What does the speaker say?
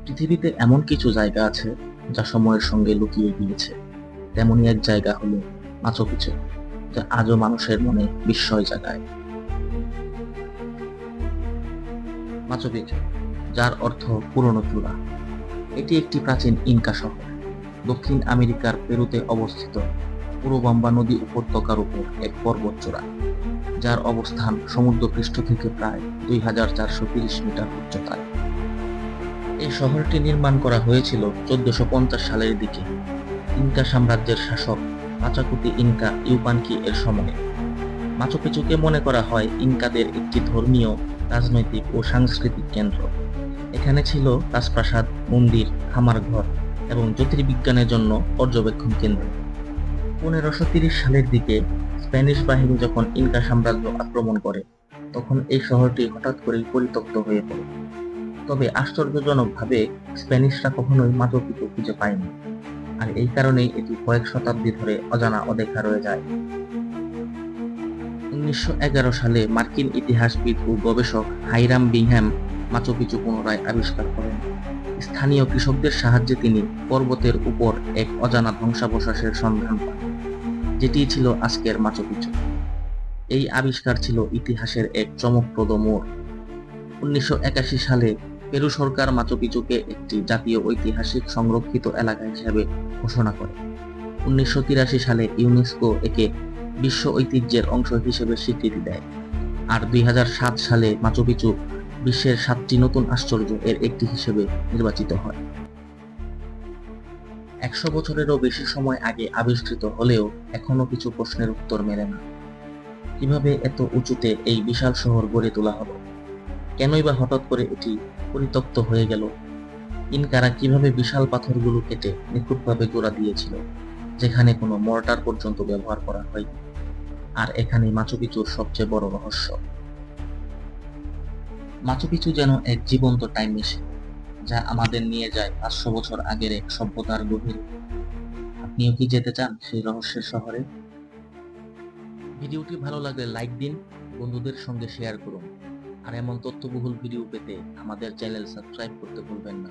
পৃথিবীতে এমন কিছু জায়গা আছে যা সময়ের সঙ্গে লুকিয়ে গিয়েছে। তেমনই এক জায়গা হলো মাচু পিচু, যা আজও মানুষের মনে বিস্ময় জাগায়। মাচু পিচু, যার অর্থ পুরনো চূড়া, এটি একটি প্রাচীন ইনকা শহর, দক্ষিণ আমেরিকার পেরুতে অবস্থিত উরুবাম্বা নদী উপত্যকার উপর এক পর্বতচূড়া, যার অবস্থান সমুদ্রপৃষ্ঠ থেকে প্রায় 2430 মিটার উচ্চতায়। এই শহরটি নির্মাণ করা হয়েছিল 1450 সালের দিকে ইনকা সাম্রাজ্যের শাসক পাচাকুতি ইনকা ইউপানকি এর সময়ে। মাচু পিচুকে মনে করা হয় ইনকাদের একটি ধর্মীয়, রাজনৈতিক ও সাংস্কৃতিক কেন্দ্র। এখানে ছিল রাজপ্রাসাদ, মন্দির, খামারঘর এবং জ্যোতির্বিজ্ঞানের জন্য পর্যবেক্ষণ কেন্দ্র। 1530 সালের দিকে স্প্যানিশ বাহিনী যখন ইনকা সাম্রাজ্য আক্রমণ করে, তখন এই শহরটি হঠাৎ করেই পরিত্যক্ত হয়ে পড়ে। তবে আশ্চর্যজনকভাবে স্প্যানিশরা কখনোই মাচু পিচু খুঁজে পায়নি, আর এই কারণেই এটি কয়েক শতাব্দী ধরে অজানা অদেখা রয়ে যায়। 1911 সালে মার্কিন ইতিহাসবিদ ও গবেষক হাইরাম বিংহ্যাম মাচু পিচু পুনরায় আবিষ্কার করেন। স্থানীয় কৃষকদের সাহায্যে তিনি পর্বতের উপর এক অজানা ধ্বংসাবশেষের সন্ধান পান, যেটি ছিল আজকের মাচু পিচু। এই আবিষ্কার ছিল ইতিহাসের এক চমকপ্রদ মোড়। 1981 সালে পেরু সরকার মাচু পিচুকে একটি জাতীয় ঐতিহাসিক সংরক্ষিত এলাকা হিসেবে ঘোষণা করে। 1983 সালে ইউনেস্কো একে বিশ্ব ঐতিহ্যের অংশ হিসেবে স্বীকৃতি দেয়, আর 2007 সালে মাচু পিচু বিশ্বের 7টি নতুন আশ্চর্য এর একটি হিসেবে নির্বাচিত হয়। 100 বছরেরও বেশি সময় আগে আবিষ্কৃত হলেও এখনো কিছু প্রশ্নের উত্তর মেলে না। কিভাবে এত উঁচুতে এই বিশাল শহর গড়ে তোলা হলো? কেনই বা হঠাৎ করে এটি পরিত্যক্ত হয়ে গেল? ইনকারা কিভাবে বিশাল পাথরগুলো কেটে নিখুঁতভাবে জোড়া দিয়েছিল, যেখানে কোনো মর্টার পর্যন্ত ব্যবহার করা হয়নি? আর এখানেই মাচু পিচুর সবচেয়ে বড় রহস্য। মাচু পিচু যেন এক জীবন্ত টাইম মেশিন, যা আমাদের নিয়ে যায় 500 বছর আগের এক সভ্যতার গভীরে। আপনিও কি যেতে চান সেই রহস্যের শহরে? ভিডিওটি ভালো লাগলে লাইক দিন, বন্ধুদের সঙ্গে শেয়ার করুন, আর এমন তথ্যবহুল ভিডিও পেতে আমাদের চ্যানেল সাবস্ক্রাইব করতে ভুলবেন না।